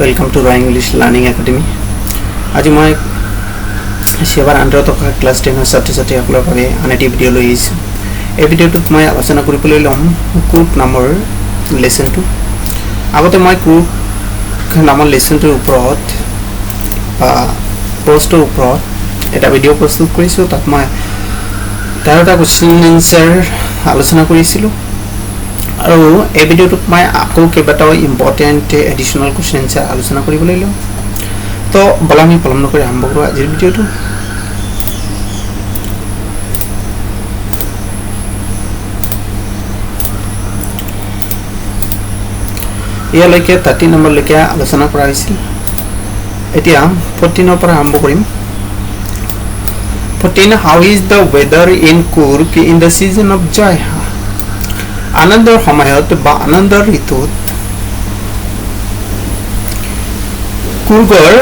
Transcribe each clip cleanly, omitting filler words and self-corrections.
Welcome to Raw English Learning Academy. आज मैं सेवार आंडर थका क्लास 10 छात्र छात्रीসকলৰ বাবে আন এটি ভিডিঅ' লৈ আহিছোঁ। এই ভিডিঅ'টোত মই আলোচনা কৰিবলৈ ল'ম কুক নামৰ লেসনটো। আগতে মই কুক নামৰ লেসনটোৰ ওপৰত পোষ্টৰ ওপৰত এটা ভিডিঅ' প্ৰস্তুত কৰিছোঁ। তাত মই 13টা কোৱেশ্চন এনসাৰ আলোচনা কৰিছিলোঁ আৰু এই ভিডিঅ'টোত মই আকৌ কেইবাটাও ইম্পৰ্টেন্ট এডিশনাল কোৱেশ্চন এনসাৰ আলোচনা কৰিবলৈ ল'ম। তো বলা আমি পলম নকৰি আৰম্ভ কৰোঁ আজিৰ ভিডিঅ'টো। ইয়ালৈকে 30 নম্বৰলৈকে আলোচনা কৰা হৈছিল। এতিয়া 14 পৰা আৰম্ভ কৰিম। 14 How is the weather in Coorg in the season of joy? আনন্দৰ সময়ত বা আনন্দৰ ঋতুত কুৰ্গৰ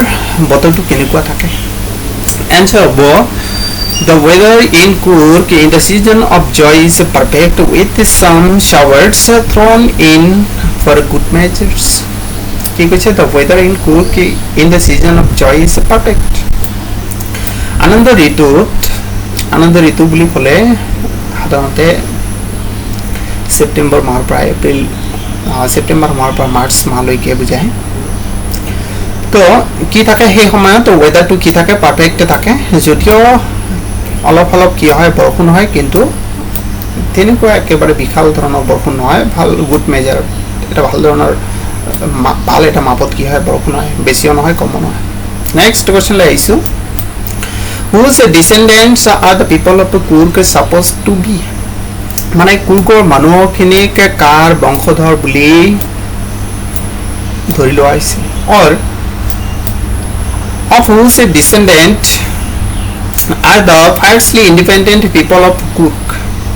বতৰটো কেনেকুৱা থাকে? এনসাৰ হ'ব The weather in Coorg in the season of joy is perfect with some showers thrown in for good measures. কি কৈছে? The weather in Coorg in the season of joy is perfect. আনন্দ ঋতু বুলি ক'লে সাধাৰণতে সেপ্টেম্বৰ মাহৰ পৰা March মাহলৈকে বুজায়। তো কি থাকে সেই সময়ত ওয়েদাৰটো কি থাকে? পাৰফেক্ট থাকে। যদিও অলপ কি হয়, বৰষুণ হয়, কিন্তু তেনেকুৱা একেবাৰে বিশাল ধৰণৰ বৰষুণ নহয়। ভাল গুড মেজাৰ এটা ভাল ধৰণৰ ভাল এটা মাপত কি হয়, বৰষুণ হয়, বেছিও নহয়, কমো নহয়। নেক্সট কোৱেশ্চন লৈ আহিছোঁ। Whose descendants are the people of Coorg supposed to be? মানে কুৰ্গৰ মানুহখিনিক কাৰ বংশধৰ বুলি ধৰি লোৱা হৈছে। or of whose descendant are the fiercely independent people of Coorg?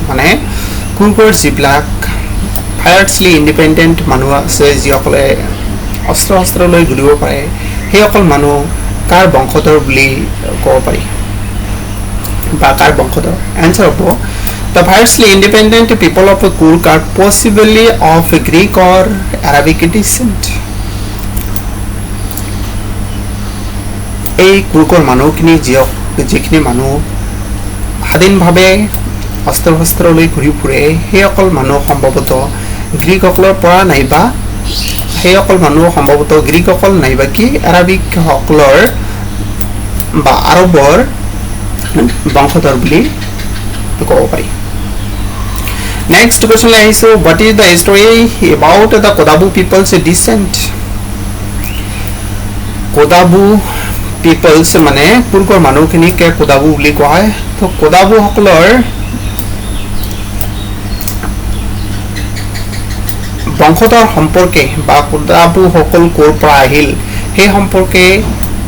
মানে কুৰ্গৰ যিবিলাক fiercely independent মানুহ আছে, যিসকলে অস্ত্ৰ লৈ ঘূৰিব পাৰে, সেইসকল মানুহ কাৰ বংশধৰ বুলি ক'ব পাৰি বা কাৰ বংশধৰ? এনসাৰ হ'ব The fiercely independent people of Coorg are possibly of Greek or Arabic descent. এই কুৰ্গৰ মানুহখিনি যিখিনি মানুহ স্বাধীনভাৱে অস্ত্ৰ লৈ ঘূৰি ফুৰে, সেইসকল মানুহ সম্ভৱতঃ গ্ৰীকসকলৰ পৰা নাইবা গ্ৰীকসকল নাইবা কি আৰবিকসকলৰ বা আৰবৰ বংশধৰ বুলি ক'ব পাৰি। নেক্সট কোৱেশ্চন লৈ আহিছোঁ। What is the story about the Kodabu people's descent? Kodavu people's মানে কুৰ্গৰ মানুহখিনিক কোদাবু বুলি কোৱা হয়। তো কোদাবুসকলৰ বংশধৰ সম্পৰ্কে বা কোদাবুসকল ক'ৰ পৰা আহিল সেই সম্পৰ্কে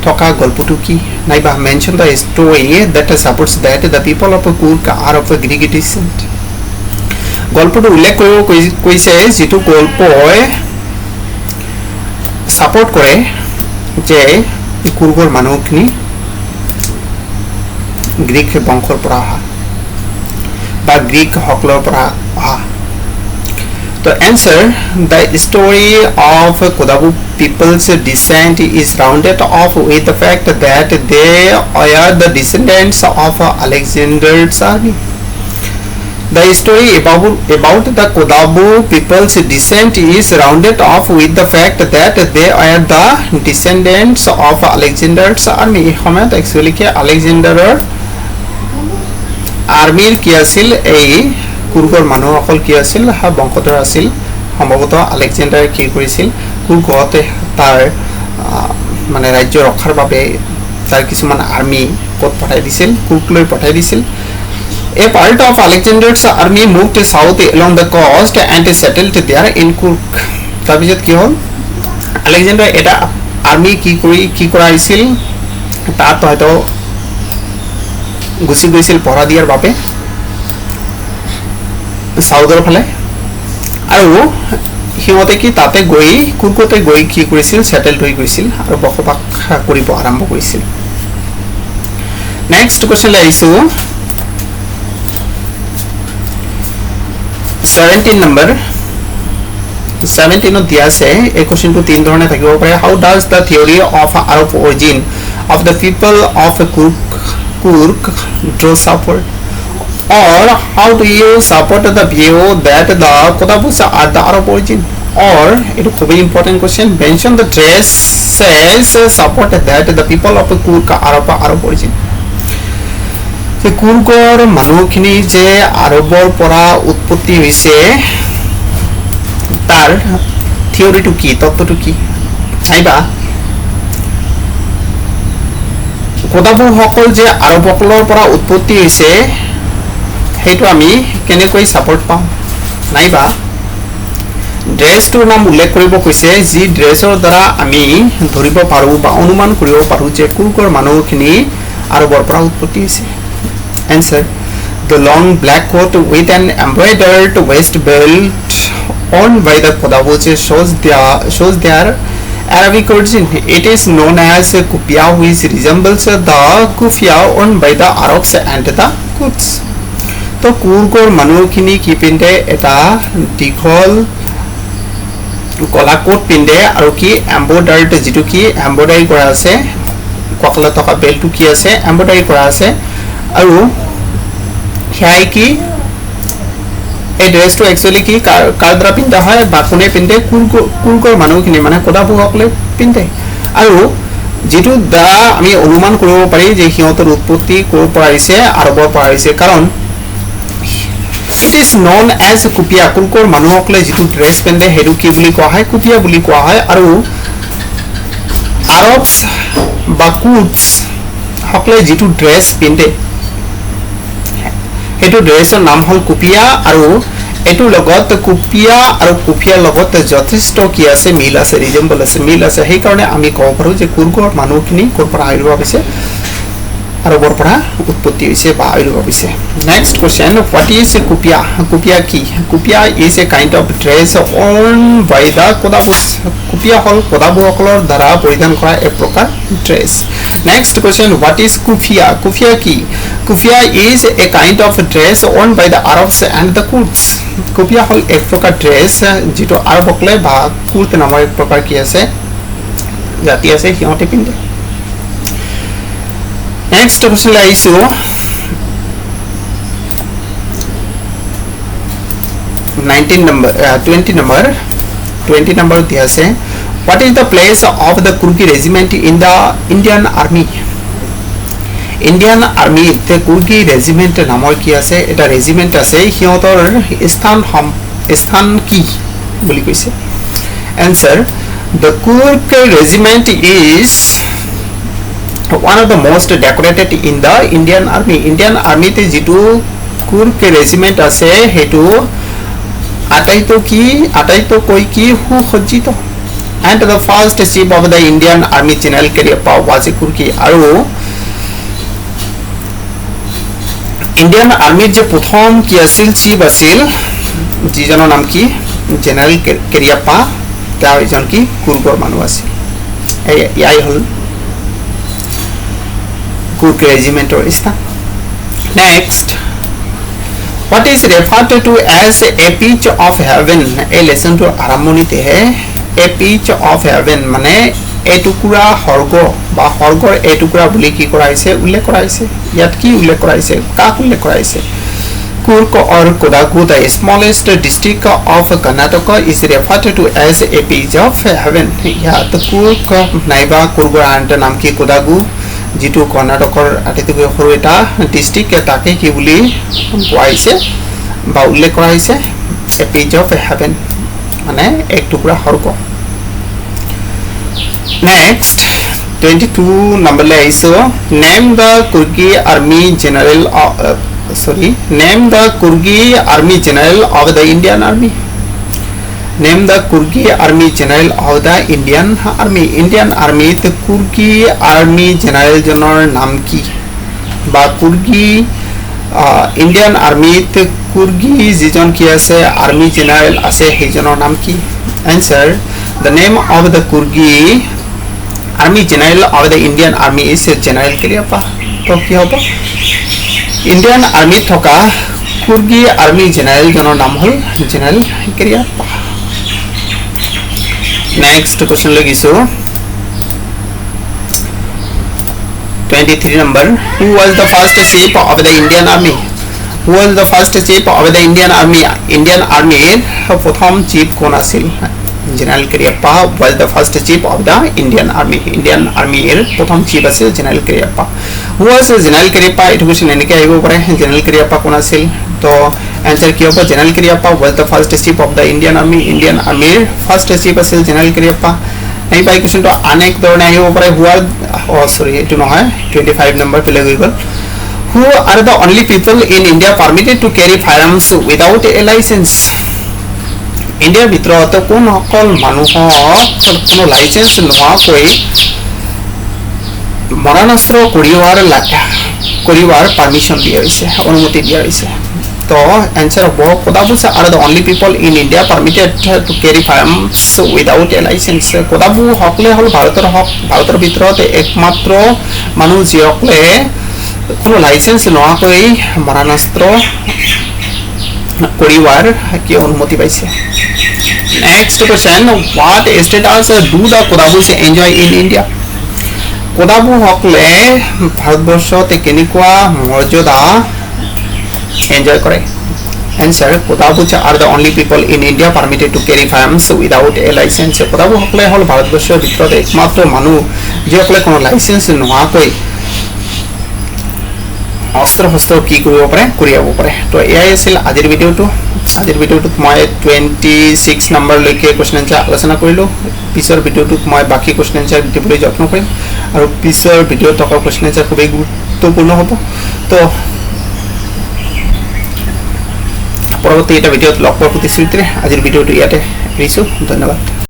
থকা গল্পটো কি? নাইবা mention the story that supports that the people of Coorg are of Greek descent. গল্পটো উল্লেখ কৰিব কৈছে যিটো গল্পই সাপোৰ্ট কৰে যে কুৰ্গৰ মানুহখিনি গ্ৰীক বংশৰ পৰা অহা বা গ্ৰীকসকলৰ পৰা অহা। The answer, the story of Kodabu people's descent is rounded off with the fact that they are the descendants of Alexander's army. The story about the Kodabu people's descent is rounded off with the fact that they are the descendants of Alexander's army. সময়ত actually কি আলেকজেণ্ডাৰৰ আৰ্মিৰ কি আছিল? এই কুৰ্গৰ মানুহসকল কি আছিল? বংশধৰ আছিল। সম্ভৱতঃ আলেকজেণ্ডাৰে কি কৰিছিল? কুৰ্গত তাৰ মানে ৰাজ্য ৰক্ষাৰ বাবে তাৰ কিছুমান আৰ্মি ক'ত পঠাই দিছিল? কুৰ্গলৈ পঠাই দিছিল। A part of Alexander's army moved south along the coast and settled there in Coorg. তাৰপিছত কি হ'ল? আলেকজেণ্ডাৰ এটা আৰ্মি কি কৰা হৈছিল? তাত হয়তো গুচি গৈছিল পহৰা দিয়াৰ বাবে সাউথৰ ফালে, আৰু সিহঁতে কি তাতে গৈ কুৰ্গতে গৈ কি কৰিছিল? সেটেলড হৈ গৈছিল আৰু বসবাস কৰিব আৰম্ভ কৰিছিল। নেক্সট কোৱেশ্চন লৈ আহিছোঁ। 17 number 17 দিয়া আছে এই কোশ্চেনটো তিন ধৰণে থাকিব পাৰে how does the theory of Arab origin of the people of Coorg draw support or how do you support the view that the Kodabus are the Arab origin or it is very important question mention the trace says support that the people of Kurk are of Arab origin the Kurkor manukhini je Arabor pora utpotti hoise tar theory to ki totto to ki aiba Kodabu hokol je Arabokolor pora utpotti hoise সেইটো আমি কেনেকৈ support পাম নাইবা ড্ৰেছটোৰ নাম উল্লেখ কৰিব কৈছে যি ড্ৰেছৰ দ্বাৰা আমি ধৰিব পাৰো বা অনুমান কৰিব পাৰো যে কুৰ্কৰ মানুহখিনি আৰবৰ পৰা উৎপত্তি হৈছে answer the long black coat with an embroidered waist belt worn by the Kodabus shows their Arabic origin. It is known as kufiya which resembles the kufiya worn by the Arabs and the Kurds. তো কুৰ্কৰ মানুহখিনি কি পিন্ধে এটা দীঘল কলা coat পিন্ধে আৰু কি এমব্ৰইডাৰ্ড যেটো কি এমব্ৰইডাৰি কৰা আছে ককলা থকা বেল্টটো কি আছে এমব্ৰইডাৰি কৰা আছে আৰু হেয়াই কি এই ড্ৰেছটো একচুয়ালি কি কাৰ দ্বাৰা পিন্ধা হয় বা কোনে পিন্ধে কুৰ্কৰ মানুহখিনি মানে কোদাবুসকলে পিন্ধে আৰু যেটো দ্বাৰা আমি অনুমান কৰিব পাৰি যে হিয়তৰ উৎপত্তি কৰ পৰা আহিছে আৰবৰ পৰা আহিছে কাৰণ it is known as kufiya kurkor manuhokle jitu dress pende hedu ki buli koa hoy kufiya buli koa hoy aru arabs ba kurds hokle jitu dress pende hedu dress er naam hol kufiya aru etu logot kufiya aru kufiya logot jotheshto ki ase mil ase resemble ase mil ase hei karone ami kobo paru je kurkor manuhkini kor pora airu hoise আরবর পড়া উৎপত্তি হইছে বা আবির্ভাব হইছে next question what is kupya kupya কি kupya is a kind of dress worn by the Kodavas kupya হল কোদাবুসকলৰ দ্বাৰা পৰিধান কৰা এক প্ৰকাৰ dress next question what is kufiya kufiya কি kufiya is a kind of dress worn by the Arabs and the Kurds kupya হল এক প্ৰকাৰ ড্ৰেস যেটো আৰবসকলে বা কুৰ্দ নামৰ এক প্ৰকাৰ কি আছে জাতি আছে সিহঁতে পিন্ধে Next question la isu 19 number 20 number diya ase what is the place of the Kurki regiment in the Indian army te Kurki regiment namor ki ase eta regiment ase hiyotor sthan ki boli koise answer the Kurki regiment is one of the most decorated in the Indian army te jitu Kurk regiment ase hetu ataito koi ki hu khojito and the first chief of the Indian army General Cariappa was a Kurki aru Indian army je prothom ki asil chief asil jijoner naam ki General Cariappa ta ejon ki Kurkor manu asil ei hol Kurk regiment or is next what is referred to as a pitch of heaven a lesson to harmonite hai a pitch of heaven mane etukura horgo ba horgor etukura boli ki kora hoise ullekh kora hoise yat ki ullekh kora hoise kak ullekh kora hoise Kurk or Kodagu the smallest district of Karnataka is referred to as a pitch of heaven ya to Kurk naiba Kurgorant naam ki Kodagu যেটো কৰ্ণাটকৰ আটাইতকৈ সৰু এটা district এটাকে কি বুলি কোৱা হৈছে বা উল্লেখ কৰা হৈছে এ পেজ অফ হেভেন মানে এক টুকুৰা স্বৰ্গ next 22 number le aiso name the Kurgi army general name the Kurgi army general of the Indian army name the Kurgi army general of the Indian army the Kurgi army general jonor naam ki ba Kurgi Indian army the Kurgi jijon ki ase army general ase hejonor naam ki answer the name of the Kurgi army general of the Indian army is General Cariappa to ki hobo Indian army thoka Kurgi army general jonor naam hol General Cariappa next question लगिसो 23 number. Who was the first chief of the Indian Army? Who was the first chief of the Indian Army? Indian Army প্রথম chief কোন আছিল? General Cariappa was the first chief of the Indian Army. Indian Army এর প্রথম chief আছিল general Cariappa. Who was general Cariappa? এটা question এনেকে আহিব পাৰে জেনারেল কারিয়াপ্পা কোন আছিল? তো आंसर কি হ'ব general Cariappa was the first chief of the Indian Army. Indian Army এর ফার্স্ট চিফ আছিল জেনারেল কারিয়াপ্পা. এই বাই কোশ্চেনটো অনেক ধৰণে আহিব পাৰে who are sorry এটো নহয় 25 নম্বৰ পেলে গৈ গল. Who are the only people in India permitted to carry firearms without a license? ইণ্ডিয়াৰ ভিতৰত কোন সকল মানুহক কোনো লাইসেন্স নোহোৱাকৈ মৰণাস্ত্ৰ কৰিৱাৰ পাৰমিশন দিয়া হৈছে অনুমতি দিয়া হৈছে তো आंसर হ'ব কোদাবুস are the only people in India permitted to carry firearms without a license কোদাবু হকলে হল ভাৰতৰ ভিতৰত একমাত্ৰ মানুহ যিসকলে কোনো লাইসেন্স নোহোৱাকৈ মৰণাস্ত্ৰ কৰিৱাৰ কি অনুমতি পাইছে. Next question, what status do the Kodabus enjoy in India? কোদাবু হকলে ভাৰতবৰ্ষত কেনেকুৱা মৰ্যাদা এনজয় কৰে. Answer, Kodabus are the only people in India permitted to carry firearms without a license. কোদাবু হকলে হল ভাৰতবৰ্ষৰ ভিতৰত একমাত্ৰ মানুহ যিসকলে কোনো লাইসেন্স নোহোৱাকৈ অস্ত্ৰ কি কৰিব পাৰে কৰিব পাৰে. তো এয়াই আছিল আজিৰ ভিডিঅ'টোত মই 26 নম্বৰ লৈকে কোৱেশ্চন আনসাৰ আলোচনা কৰিলো. পিছৰ ভিডিঅ'টোত মই বাকি কোৱেশ্চন আনসাৰ দিবলৈ যত্ন কৰিম আৰু পিছৰ ভিডিঅ'ত থকা কোৱেশ্চন আনসাৰ খুবেই গুৰুত্বপূৰ্ণ হ'ব. তো পৰৱৰ্তী এটা ভিডিঅ'ত লগ পোৱাৰ প্ৰতিশ্ৰুতিৰে আজিৰ ভিডিঅ'টো ইয়াতে এৰিছো. ধন্যবাদ.